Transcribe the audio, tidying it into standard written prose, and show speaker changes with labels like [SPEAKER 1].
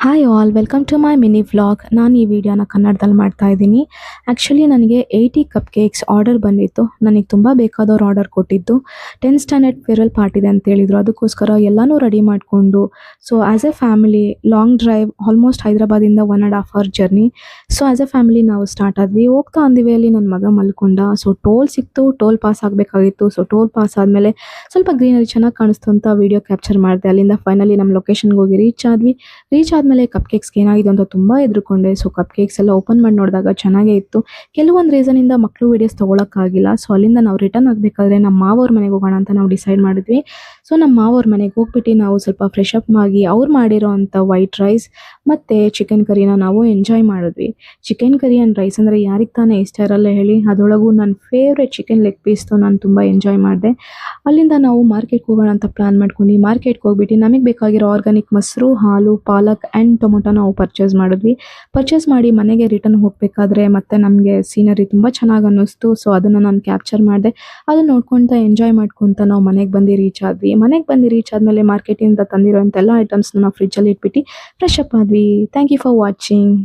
[SPEAKER 1] Hi all welcome to my mini vlog. ನಾನು ಈ ವಿಡಿಯೋನ ಕನ್ನಡದಲ್ಲಿ ಮಾಡ್ತಾ ಇದ್ದೀನಿ. ಆ್ಯಕ್ಚುಲಿ ನನಗೆ 80 ಕಪ್ ಕೇಕ್ಸ್ ಆರ್ಡರ್ ಬಂದಿತ್ತು. ನನಗೆ ತುಂಬ ಬೇಕಾದವ್ರು ಆರ್ಡರ್ ಕೊಟ್ಟಿದ್ದು 10th ಸ್ಟ್ಯಾಂಡರ್ಡ್ ಫೇರ್ವೆಲ್ ಪಾರ್ಟಿ ಇದೆ ಅಂತ ಹೇಳಿದ್ರು. ಅದಕ್ಕೋಸ್ಕರ ಎಲ್ಲನೂ ರೆಡಿ ಮಾಡಿಕೊಂಡು so as a family long drive almost ಹೈದರಾಬಾದಿಂದ 1.5 hour journey. So as a family ನಾವು ಸ್ಟಾರ್ಟ್ ಆದ್ವಿ. ಹೋಗ್ತಾ ಅಂದಿವೆಯಲ್ಲಿ ನನ್ನ ಮಗ ಮಲ್ಕೊಂಡ. ಸೊ ಟೋಲ್ ಸಿಕ್ತು, ಟೋಲ್ ಪಾಸ್ ಆಗಬೇಕಾಗಿತ್ತು. ಸೊ ಟೋಲ್ ಪಾಸ್ ಆದಮೇಲೆ ಸ್ವಲ್ಪ ಗ್ರೀನರಿ ಚೆನ್ನಾಗಿ ಕಾಣಿಸ್ತು ಅಂತ ವಿಡಿಯೋ ಕ್ಯಾಪ್ಚರ್ ಮಾಡಿದೆ. ಅಲ್ಲಿಂದ ಫೈನಲಿ ನಮ್ಮ ಲೊಕೇಶನ್ಗೆ ಹೋಗಿ ರೀಚ್ ಆದಮೇಲೆ ಕಪ್ ಕೇಕ್ಸ್ಗೆ ಏನಾಗಿದೆ ಅಂತ ತುಂಬ ಹೆದರ್ಕೊಂಡೆ. ಸೊ ಕಪ್ ಕೇಕ್ಸ್ ಎಲ್ಲ ಓಪನ್ ಮಾಡಿ ನೋಡಿದಾಗ ಚೆನ್ನಾಗೇ ಇತ್ತು. ಕೆಲವೊಂದು ರೀಸನಿಂದ ಮಕ್ಕಳು ವೀಡಿಯೋಸ್ ತೊಗೊಳಕ್ಕಾಗಿಲ್ಲ. ಸೊ ಅಲ್ಲಿಂದ ನಾವು ರಿಟರ್ನ್ ಆಗಬೇಕಾದ್ರೆ ನಮ್ಮ ಮಾವವ್ರ ಮನೆಗೆ ಹೋಗೋಣ ಅಂತ ನಾವು ಡಿಸೈಡ್ ಮಾಡಿದ್ವಿ. ಸೊ ನಮ್ಮ ಮಾವವ್ರ ಮನೆಗೆ ಹೋಗ್ಬಿಟ್ಟು ನಾವು ಸ್ವಲ್ಪ ಫ್ರೆಶ್ ಅಪ್ ಆಗಿ ಅವ್ರು ಮಾಡಿರೋ ಅಂಥ ವೈಟ್ ರೈಸ್ ಮತ್ತು ಚಿಕನ್ ಕರಿನ ನಾವು ಎಂಜಾಯ್ ಮಾಡಿದ್ವಿ. ಚಿಕನ್ ಕರಿ ಆ್ಯಂಡ್ ರೈಸ್ ಅಂದರೆ ಯಾರಿಗೆ ತಾನೇ ಇಷ್ಟ ಇರಲ್ಲ ಹೇಳಿ. ಅದರೊಳಗೂ ನನ್ನ ಫೇವ್ರೆಟ್ ಚಿಕನ್ ಲೆಗ್ ಪೀಸ್ತು ನಾನು ತುಂಬ ಎಂಜಾಯ್ ಮಾಡಿದೆ. ಅಲ್ಲಿಂದ ನಾವು ಮಾರ್ಕೆಟ್ಗೆ ಹೋಗೋಣ ಅಂತ ಪ್ಲ್ಯಾನ್ ಮಾಡ್ಕೊಂಡು ಮಾರ್ಕೆಟ್ಗೆ ಹೋಗ್ಬಿಟ್ಟು ನಮಗೆ ಬೇಕಾಗಿರೋ ಆರ್ಗಾನಿಕ್ ಮೊಸರು, ಹಾಲು, ಪಾಲಕ್ ಆ್ಯಂಡ್ ಟೊಮೊಟೊ ನಾವು ಪರ್ಚೇಸ್ ಮಾಡಿದ್ವಿ. ಪರ್ಚೇಸ್ ಮಾಡಿ ಮನೆಗೆ ರಿಟರ್ನ್ ಹೋಗಬೇಕಾದ್ರೆ ಮತ್ತೆ ನಮಗೆ ಸೀನರಿ ತುಂಬ ಚೆನ್ನಾಗಿ ಅನ್ನಿಸ್ತು. ಸೊ ಅದನ್ನು ನಾನು ಕ್ಯಾಪ್ಚರ್ ಮಾಡಿದೆ. ಅದನ್ನು ನೋಡ್ಕೊತ ಎಂಜಾಯ್ ಮಾಡ್ಕೊತ ನಾವು ಮನೆಗೆ ಬಂದು ರೀಚ್ ಆದ್ವಿ. ಮನೆಗೆ ಬಂದು ರೀಚ್ ಆದಮೇಲೆ ಮಾರ್ಕೆಟಿಂದ ತಂದಿರೋಂಥ ಎಲ್ಲ ಐಟಮ್ಸ್ನ ನಾವು ಫ್ರಿಜ್ಜಲ್ಲಿ ಇಟ್ಬಿಟ್ಟು ಫ್ರೆಶ್ ಅಪ್ ಆದ್ವಿ. Thank you for watching.